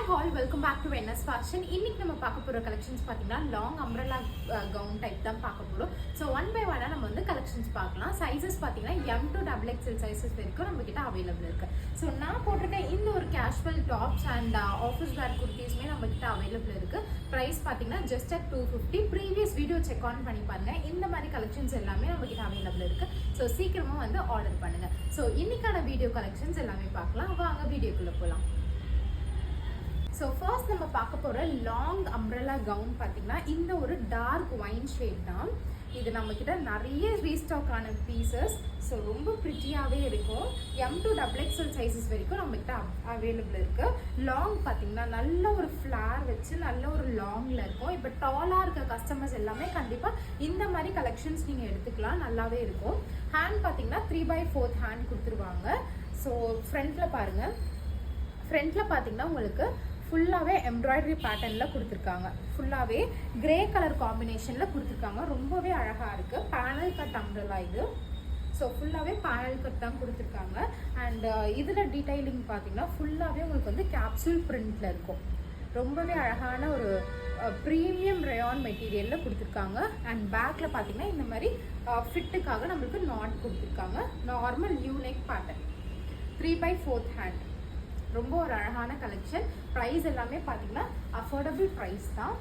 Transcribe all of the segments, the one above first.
all, welcome back to NS Fashion. இன்னைக்கு நம்ம பார்க்க போற கலெக்ஷன்ஸ் பாத்தீங்கன்னா லாங் அம்ப்ரெல்லா கவுன் டைப் தான் பார்க்க போறோம். சோ ஒன் பை ஒன்னா நம்ம வந்து கலெக்ஷன்ஸ் பார்க்கலாம். சைஸஸ் பாத்தீங்கன்னா M to XXL சைஸஸ் வரைக்கும் நம்ம கிட்ட அவைலபிள் இருக்கு. சோ நான் போட்டிருக்க இந்த ஒரு casual tops and office wear குர்த்திஸ்மே நம்ம கிட்ட அவைலபிள் இருக்கு. பிரைஸ் பாத்தீங்கன்னா just at 250. Previous video check on பண்ணி பாருங்க. இந்த மாதிரி கலெக்ஷன்ஸ் எல்லாமே நம்ம கிட்ட அவைலபிள் இருக்கு. சோ சீக்கிரமா வந்து ஆர்டர் பண்ணுங்க. சோ இன்னைக்கான வீடியோ கலெக்ஷன்ஸ் எல்லாமே பார்க்கலாம். வாங்க வீடியோக்குள்ள போலாம். ஸோ ஃபர்ஸ்ட் நம்ம பார்க்க போகிற லாங் அம்ப்ரெல்லா கவுன் பார்த்தீங்கன்னா இந்த ஒரு டார்க் ஒயின் ஷேட் தான். இது நம்மக்கிட்ட நிறைய ரீஸ்டாக் ஆன பீசஸ். ஸோ ரொம்ப ப்ரிட்டியாகவே இருக்கும். M to XXL சைஸஸ் வரைக்கும் நம்மக்கிட்ட அவைலபிள் இருக்குது. லாங் பார்த்தீங்கன்னா நல்ல ஒரு ஃப்ளார் வச்சு நல்ல ஒரு லாங்கில் இருக்கும். இப்போ டாலாக இருக்க கஸ்டமர்ஸ் எல்லாமே கண்டிப்பாக இந்த மாதிரி கலெக்ஷன்ஸ் நீங்கள் எடுத்துக்கலாம், நல்லாவே இருக்கும். ஹேண்ட் பார்த்தீங்கன்னா 3/4 ஹேண்ட் கொடுத்துருவாங்க. ஸோ ஃப்ரண்ட்டில் பாருங்கள், ஃப்ரண்ட்டில் பார்த்தீங்கன்னா உங்களுக்கு ஃபுல்லாகவே எம்ப்ராய்டரி பேட்டர்னில் கொடுத்துருக்காங்க. ஃபுல்லாகவே கிரே கலர் காம்பினேஷனில் கொடுத்துருக்காங்க. ரொம்பவே அழகாக இருக்குது. பேனல் கட் அம்ப்ரெல்லா இது. ஸோ ஃபுல்லாகவே பேனல் கட் தான் கொடுத்துருக்காங்க. அண்ட் இதில் டீடைலிங் பார்த்தீங்கன்னா ஃபுல்லாகவே உங்களுக்கு வந்து கேப்சூல் பிரிண்டில் இருக்கும். ரொம்பவே அழகான ஒரு ப்ரீமியம் ரயான் மெட்டீரியலில் கொடுத்துருக்காங்க. அண்ட் பேக்கில் பார்த்தீங்கன்னா இந்த மாதிரி ஃபிட்டுக்காக நம்மளுக்கு நாட் கொடுத்துருக்காங்க. Normal unique pattern, 3/4 hand. ரொம்ப ஒரு அழகான கலெக்ஷன். ப்ரைஸ் எல்லாமே பார்த்தீங்கன்னா அஃபோர்டபுள் ப்ரைஸ் தான்.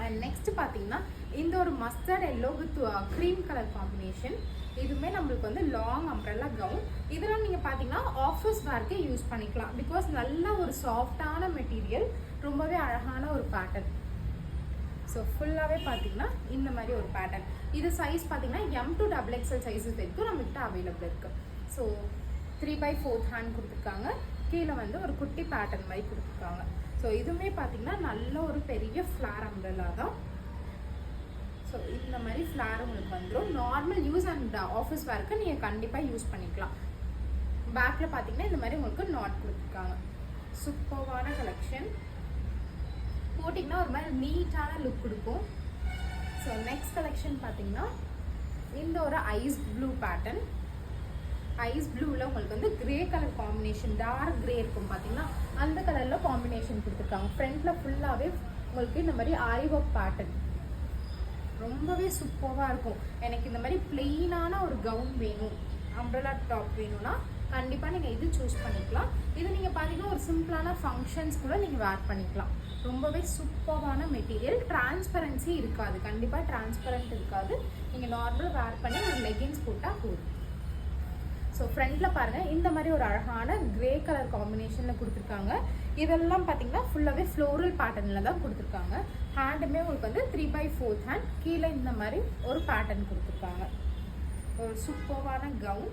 அண்ட் நெக்ஸ்ட் பார்த்தீங்கன்னா இந்த ஒரு mustard yellow with cream colour combination. இதுவுமே நம்மளுக்கு வந்து லாங் அம்ப்ரெல்லா கவுன். இதெல்லாம் நீங்கள் பார்த்தீங்கன்னா ஆஃபீஸ் வேர்க்கே யூஸ் பண்ணிக்கலாம். பிகாஸ் நல்ல ஒரு சாஃப்டான மெட்டீரியல், ரொம்பவே அழகான ஒரு பேட்டர்ன். ஸோ ஃபுல்லாகவே பார்த்தீங்கன்னா இந்த மாதிரி ஒரு பேட்டர்ன். இது சைஸ் பார்த்தீங்கன்னா M to XXL சைஸஸ் வரைக்கும் நம்மகிட்ட அவைலபிள் இருக்குது. ஸோ 3/4 ஹேண்ட் கொடுத்துருக்காங்க. கீழே வந்து ஒரு குட்டி பேட்டர்ன் மாதிரி கொடுத்துருக்காங்க. ஸோ இதுவுமே பார்த்தீங்கன்னா நல்ல ஒரு பெரிய ஃப்ளார் அம்ப்ரெல்லா தான். ஸோ இந்த மாதிரி ஃப்ளார் உங்களுக்கு வந்துடும். நார்மல் யூஸ் அண்ட் ஆஃபீஸ் வேர்க்கு நீங்கள் கண்டிப்பாக யூஸ் பண்ணிக்கலாம். பேக்கில் பார்த்தீங்கன்னா இந்த மாதிரி உங்களுக்கு நாட் கொடுத்துருக்காங்க. சூப்பர்வான கலெக்ஷன். போட்டிங்கன்னா ஒரு மாதிரி நீட்டான லுக் கொடுக்கும். ஸோ நெக்ஸ்ட் கலெக்ஷன் பார்த்தீங்கன்னா இந்த ஒரு ஐஸ் ப்ளூ பேட்டர்ன். ஐஸ் ப்ளூவில் உங்களுக்கு வந்து grey colour combination, dark grey இருக்கும் பார்த்தீங்கன்னா அந்த கலரில் காம்பினேஷன் கொடுத்துருக்காங்க. ஃப்ரண்ட்டில் ஃபுல்லாகவே உங்களுக்கு இந்த மாதிரி ஆரி ஒர்க் பேட்டர்ன். ரொம்பவே சூப்பராக இருக்கும். எனக்கு இந்த மாதிரி பிளெயினான ஒரு கவுன் வேணும், அம்ப்ரெல்லா டாப் வேணும்னா கண்டிப்பாக நீங்கள் இது சூஸ் பண்ணிக்கலாம். இது நீங்கள் பார்த்தீங்கன்னா ஒரு சிம்பிளான ஃபங்க்ஷன்ஸ் கூட நீங்கள் வேர் பண்ணிக்கலாம். ரொம்பவே சூப்பரான மெட்டீரியல். டிரான்ஸ்பரன்சி இருக்காது, கண்டிப்பாக டிரான்ஸ்பரண்ட் இருக்காது. நீங்கள் நார்மல் வேர் பண்ணி ஒரு லெகின்ஸ் போட்டால் போதும். ஸோ ஃப்ரண்ட்டில் பாருங்கள் இந்த மாதிரி ஒரு அழகான கிரே கலர் காம்பினேஷனில் கொடுத்துருக்காங்க. இதெல்லாம் பார்த்தீங்கன்னா ஃபுல்லாகவே ஃப்ளோரல் பேட்டர்னில் தான் கொடுத்துருக்காங்க. ஹேண்டுமே உங்களுக்கு வந்து 3/4 ஹேண்ட். கீழே இந்த மாதிரி ஒரு பேட்டர்ன் கொடுத்துருக்காங்க. ஒரு சூப்பரான கவுன்.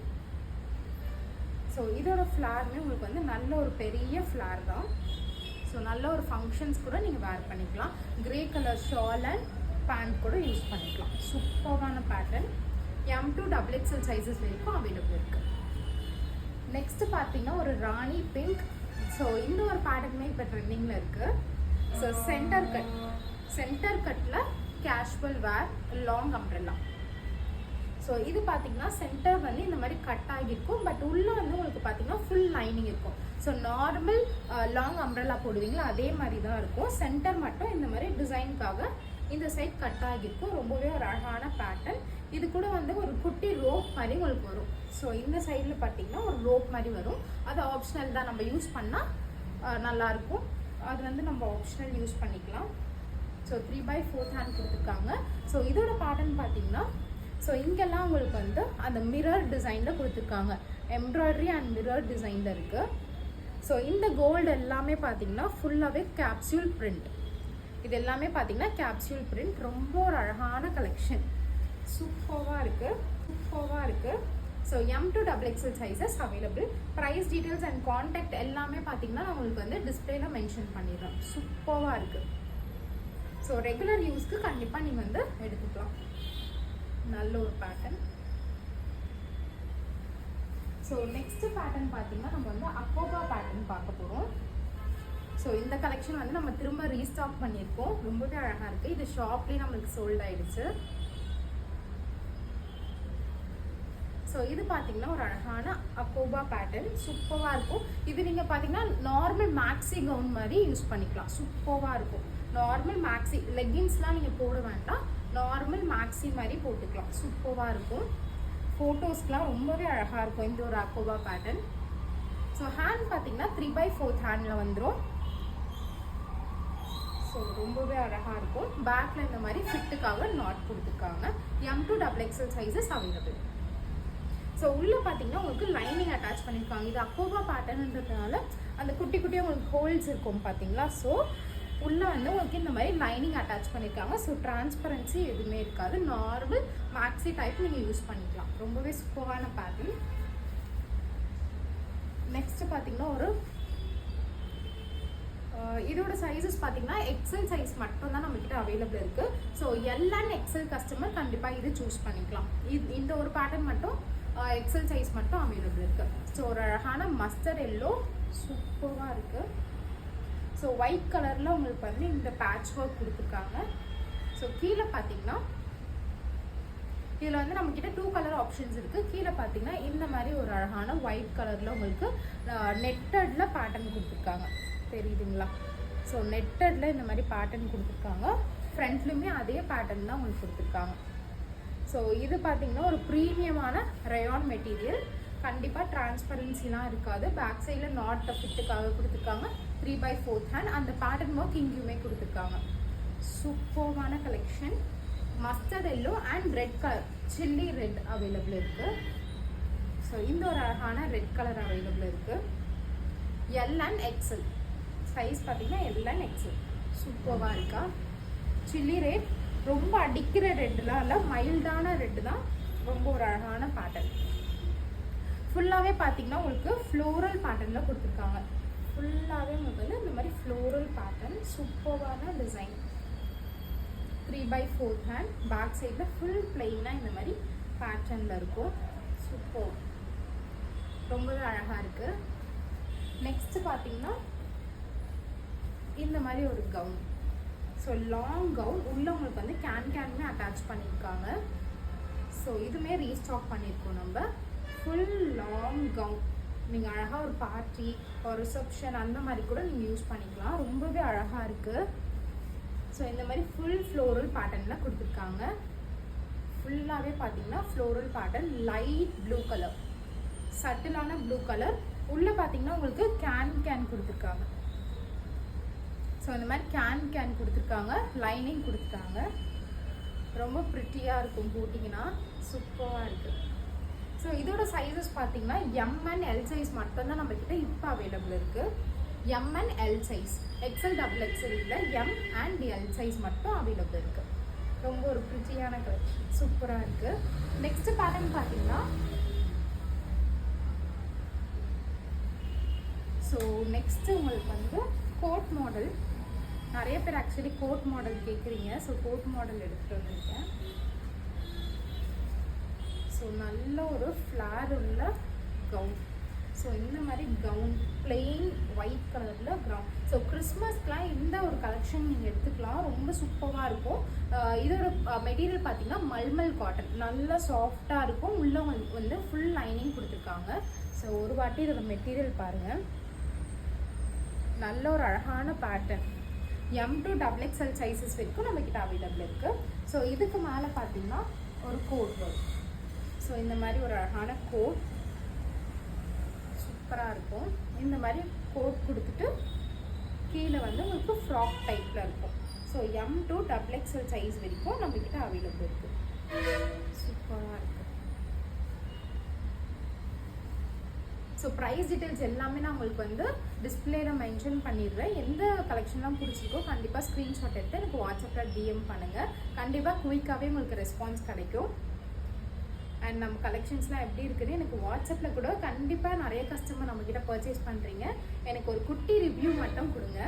ஸோ இதோட ஃப்ளாருமே உங்களுக்கு வந்து நல்ல ஒரு பெரிய ஃப்ளார் தான். ஸோ நல்ல ஒரு ஃபங்க்ஷன்ஸ் கூட நீங்கள் வேர் பண்ணிக்கலாம். Grey colour shawl and pant கூட யூஸ் பண்ணிக்கலாம். சூப்பரான pattern. M to XXL sizes வரைக்கும் அவைலபிள் இருக்குது. நெக்ஸ்ட் பார்த்தீங்கன்னா ஒரு ராணி பிங்க். ஸோ இந்த ஒரு பேட்டர்னுமே இப்போ ட்ரெண்டிங்கில் இருக்குது. ஸோ சென்டர் கட்டில் கேஷுவல் வேர் லாங் அம்ப்ரெல்லா. ஸோ இது பார்த்தீங்கன்னா சென்டர் வந்து இந்த மாதிரி கட் ஆகியிருக்கும். பட் உள்ளே வந்து உங்களுக்கு பார்த்தீங்கன்னா ஃபுல் லைனிங் இருக்கும். ஸோ நார்மல் லாங் அம்ப்ரெல்லா போடுவீங்களா அதே மாதிரி தான் இருக்கும். சென்டர் மட்டும் இந்த மாதிரி டிசைனுக்காக இந்த சைட் கட் ஆகியிருக்கும். ரொம்பவே ஒரு அழகான பேட்டர்ன். இது கூட வந்து ஒரு குட்டி ரோப் மாதிரி உங்களுக்கு வரும். ஸோ இந்த சைடில் பார்த்தீங்கன்னா ஒரு ரோப் மாதிரி வரும். அது ஆப்ஷனல் தான், நம்ம யூஸ் பண்ணால் நல்லாயிருக்கும். அது வந்து நம்ம ஆப்ஷனல் யூஸ் பண்ணிக்கலாம். ஸோ 3/4 ஹேண்ட் கொடுத்துருக்காங்க. ஸோ இதோட பேட்டர்ன் பார்த்தீங்கன்னா ஸோ இங்கெல்லாம் உங்களுக்கு வந்து அந்த மிரர் டிசைனில் கொடுத்துருக்காங்க. எம்ப்ராய்டரி அண்ட் மிரர் டிசைனில் இருக்குது. ஸோ இந்த கோல்டு எல்லாமே பார்த்தீங்கன்னா ஃபுல்லாகவே கேப்சூல் பிரிண்ட். இது எல்லாமே பார்த்தீங்கன்னா கேப்சூல் பிரிண்ட். ரொம்ப ஒரு அழகான கலெக்ஷன். சூப்பராக இருக்குது. So M to XXL sizes available. Price details and contact எல்லாமே பார்த்தீங்கன்னா நான் உங்களுக்கு வந்து டிஸ்பிளேல மென்ஷன் பண்ணிடுறேன். சூப்பராக இருக்குது. ஸோ ரெகுலர் யூஸ்க்கு கண்டிப்பாக நீங்கள் வந்து எடுத்துக்கலாம். நல்ல ஒரு பேட்டர்ன். ஸோ நெக்ஸ்ட் பேட்டர்ன் பார்த்தீங்கன்னா நம்ம வந்து அக்கோபா பேட்டர்ன் பார்க்க போகிறோம். ஸோ இந்த கலெக்ஷன் வந்து நம்ம திரும்ப ரீஸ்டாக் பண்ணியிருக்கோம். ரொம்பவே அழகாக இருக்குது. இது ஷாப்லேயே நம்மளுக்கு சோல்ட் ஆயிடுச்சு. ஸோ இது பார்த்தீங்கன்னா ஒரு அழகான அக்கோபா பேட்டர்ன், சூப்பராக இருக்கும். இது நீங்கள் பார்த்தீங்கன்னா நார்மல் மேக்ஸி கவுன் மாதிரி யூஸ் பண்ணிக்கலாம், சூப்பராக இருக்கும். நார்மல் மேக்ஸி லெகின்ஸ்லாம் நீங்கள் போட வேண்டாம், நார்மல் மேக்ஸி மாதிரி போட்டுக்கலாம், சூப்பராக இருக்கும். ஃபோட்டோஸ்க்கெலாம் ரொம்பவே அழகாக இருக்கும் இந்த ஒரு அக்கோபா பேட்டர்ன். ஸோ ஹேண்ட் பார்த்தீங்கன்னா 3/4 ஹேண்டில் வந்துடும். ஸோ ரொம்பவே அழகாக இருக்கும். பேக்கில் இந்த மாதிரி ஃபிட்டுக்காக நாட் கொடுத்துருக்காங்க. M2 XXL sizes available. So உள்ளே பார்த்தீங்கன்னா உங்களுக்கு லைனிங் அட்டாச் பண்ணியிருக்காங்க. இது அக்கோபா பேட்டர்ன்றதுனால அந்த குட்டி குட்டியாக உங்களுக்கு ஹோல்ஸ் இருக்கும் பார்த்தீங்களா. ஸோ உள்ளே வந்து உங்களுக்கு இந்த மாதிரி லைனிங் அட்டாச் பண்ணியிருக்காங்க. ஸோ டிரான்ஸ்பரன்சி எதுவுமே இருக்காது. நார்மல் மேக்ஸி டைப் நீங்கள் யூஸ் பண்ணிக்கலாம். ரொம்பவே சூப்பரான பேட்டர்ன். நெக்ஸ்ட் பார்த்தீங்கன்னா ஒரு இதோட சைஸஸ் பார்த்தீங்கன்னா எக்ஸல் சைஸ் மட்டும் தான் நம்மக்கிட்ட அவைலபிள் இருக்குது. So L and XL customer கண்டிப்பாக இது சூஸ் பண்ணிக்கலாம். இந்த ஒரு பேட்டர்ன் மட்டும் எக்ஸல் சைஸ் மட்டும் அவைலபிள் இருக்குது. ஸோ ஒரு அழகான மஸ்டர்ட் எல்லோ சூப்பராக இருக்குது. ஸோ ஒயிட் கலரில் உங்களுக்கு வந்து இந்த பேட்ச் ஒர்க் கொடுத்துருக்காங்க. ஸோ கீழே பார்த்தீங்கன்னா இதில் வந்து நம்மக்கிட்ட 2 கலர் ஆப்ஷன்ஸ் இருக்குது. கீழே பார்த்தீங்கன்னா இந்த மாதிரி ஒரு அழகான ஒயிட் கலரில் உங்களுக்கு நெட்டடில் பேட்டர்ன் கொடுத்துருக்காங்க, தெரியுதுங்களா. ஸோ நெட்டடில் இந்த மாதிரி பேட்டர்ன் கொடுத்துருக்காங்க. ஃப்ரண்ட்லேயுமே அதே பேட்டர்ன் தான் உங்களுக்கு கொடுத்துருக்காங்க. ஸோ இது பார்த்தீங்கன்னா ஒரு ப்ரீமியமான ரயான் மெட்டீரியல், கண்டிப்பாக டிரான்ஸ்பரன்சிலாம் இருக்காது. பேக் சைடில் நாட் ஃபிட்டுக்காக கொடுத்துருக்காங்க. 3/4 ஹேண்ட் அந்த பேட்டர்ன் ஒர்க் இங்கேயுமே கொடுத்துருக்காங்க. சூப்பரான collection. Mustard yellow and red colour, chilli red available இருக்குது. ஸோ இந்த ஒரு அழகான ரெட் கலர் அவைலபிள் இருக்குது. எல் அண்ட் எக்ஸல் சைஸ் பார்த்தீங்கன்னா எல் அண்ட் எக்ஸல் சூப்பராக இருக்கா. சில்லி ரெட் ரொம்ப அடிக்கிற ரெட்டுலாம் இல்லை, மைல்டான ரெட்டு தான். ரொம்ப ஒரு அழகான பேட்டர்ன். ஃபுல்லாகவே பார்த்தீங்கன்னா உங்களுக்கு ஃப்ளோரல் பேட்டர்னில் கொடுத்துருக்காங்க. ஃபுல்லாகவே உங்களுக்கு வந்து இந்த மாதிரி ஃப்ளோரல் பேட்டர்ன், சூப்பரான டிசைன். 3/4 ஹேண்ட், பேக் சைடில் ஃபுல் பிளெயினாக இந்த மாதிரி பேட்டர்னில் இருக்கும். சூப்பர், ரொம்பவே அழகாக இருக்குது. நெக்ஸ்ட்டு பார்த்தீங்கன்னா இந்த மாதிரி ஒரு கவுன். ஸோ லாங் கவுன் உள்ள உங்களுக்கு வந்து கேனுமே அட்டாச் பண்ணியிருக்காங்க. ஸோ இதுவுமே ரீஸ்டாக் பண்ணியிருக்கோம் நம்ம. ஃபுல் லாங் கவுன் நீங்கள் அழகாக ஒரு பார்ட்டி ஒரு ரிசப்ஷன் அந்த மாதிரி கூட நீங்கள் யூஸ் பண்ணிக்கலாம். ரொம்பவே அழகாக இருக்குது. ஸோ இந்த மாதிரி ஃபுல் ஃப்ளோரல் பேட்டர்னில் கொடுத்துருக்காங்க. ஃபுல்லாகவே பார்த்தீங்கன்னா floral pattern, light blue colour, சட்டிலான ப்ளூ கலர். உள்ளே பார்த்தீங்கன்னா உங்களுக்கு கேன் கொடுத்துருக்காங்க. ஸோ இந்த மாதிரி கேன் கொடுத்துருக்காங்க, லைனிங் கொடுத்துருக்காங்க. ரொம்ப ப்ரிட்டியாக இருக்கும் போட்டிங்கன்னா, சூப்பராக இருக்குது. ஸோ இதோட சைஸஸ் பார்த்தீங்கன்னா M and L சைஸ் மட்டும்தான் நம்மக்கிட்ட இப்போ அவைலபிள் இருக்குது. M and L size, XL XXL இல்லை, M and L சைஸ் மட்டும் அவைலபிள் இருக்குது. ரொம்ப ஒரு ப்ரிட்டியான கலெக்ஷன், சூப்பராக இருக்குது. நெக்ஸ்ட் பேட்டர்ன் பார்த்தீங்கன்னா ஸோ நெக்ஸ்ட்டு உங்களுக்கு வந்து கோட் மாடல். நிறைய பேர் ஆக்சுவலி கோட் மாடல் கேட்குறீங்க. ஸோ கோட் மாடல் எடுத்துகிட்டு வந்திருக்கேன். ஸோ நல்ல ஒரு ஃப்ளார் உள்ள கவுன். ஸோ இந்த மாதிரி கவுன் பிளெயின் ஒயிட் கலரில் கவுன். ஸோ கிறிஸ்மஸ்க்கெலாம் இந்த ஒரு கலெக்ஷன் நீங்கள் எடுத்துக்கலாம், ரொம்ப சூப்பராக இருக்கும். இதோட மெட்டீரியல் பார்த்தீங்கன்னா மல்மல் காட்டன், நல்லா சாஃப்டாக இருக்கும். உள்ளே வந்து ஃபுல் லைனிங் கொடுத்துருக்காங்க. ஸோ ஒரு வாட்டி இதோட மெட்டீரியல் பாருங்கள், நல்ல ஒரு அழகான பேட்டர்ன். M2 XXL சைஸஸ் வரைக்கும் நம்மக்கிட்ட அவைலபிள் இருக்குது. ஸோ இதுக்கு மேலே பார்த்தீங்கன்னா ஒரு கோட் வரும். ஸோ இந்த மாதிரி ஒரு அழகான கோட் சூப்பராக இருக்கும். இந்த மாதிரி கோட் கொடுத்துட்டு கீழே வந்து உங்களுக்கு ஃப்ராக் டைப்பில் இருக்கும். ஸோ M2 XXL சைஸ் வரைக்கும் நம்மக்கிட்ட அவைலபிள் இருக்குது. சூப்பராக இருக்குது. ஸோ ப்ரைஸ் டீட்டெயில்ஸ் எல்லாமே நான் உங்களுக்கு வந்து டிஸ்பிளேல மென்ஷன் பண்ணிடுறேன். எந்த கலெக்ஷன்லாம் பிடிச்சிருக்கோ கண்டிப்பாக ஸ்க்ரீன்ஷாட் எடுத்து எனக்கு வாட்ஸ்அப்பில் DM பண்ணுங்கள். கண்டிப்பாக குயிக்காகவே உங்களுக்கு ரெஸ்பான்ஸ் கிடைக்கும். அண்ட் நம்ம கலெக்ஷன்ஸ்லாம் எப்படி இருக்குன்னு எனக்கு வாட்ஸ்அப்பில் கூட கண்டிப்பாக நிறைய கஸ்டமர் நம்மக்கிட்ட பர்ச்சேஸ் பண்ணுறீங்க. எனக்கு ஒரு குட்டி ரிவ்யூ மட்டும் கொடுங்க.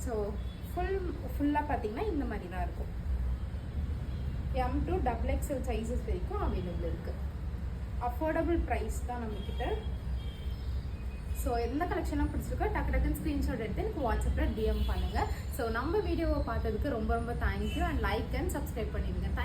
ஸோ ஃபுல்லாக பார்த்தீங்கன்னா இந்த மாதிரி தான் இருக்கும். M2 XXL சைஸஸ் வரைக்கும் அவைலபிள் இருக்குது. அஃபோர்டபுள் ப்ரைஸ் தான் நம்மக்கிட்ட. ஸோ எந்த கலெக்ஷனாக பிடிச்சிருக்கோ டக்குன்னு ஸ்க்ரீன்ஷாட் எடுத்து எனக்கு வாட்ஸ்அப்பில் DM பண்ணுங்கள். ஸோ நம்ம வீடியோவை பார்த்ததுக்கு ரொம்ப ரொம்ப thank you. And like and subscribe பண்ணிடுங்க. தேங்க்யூ.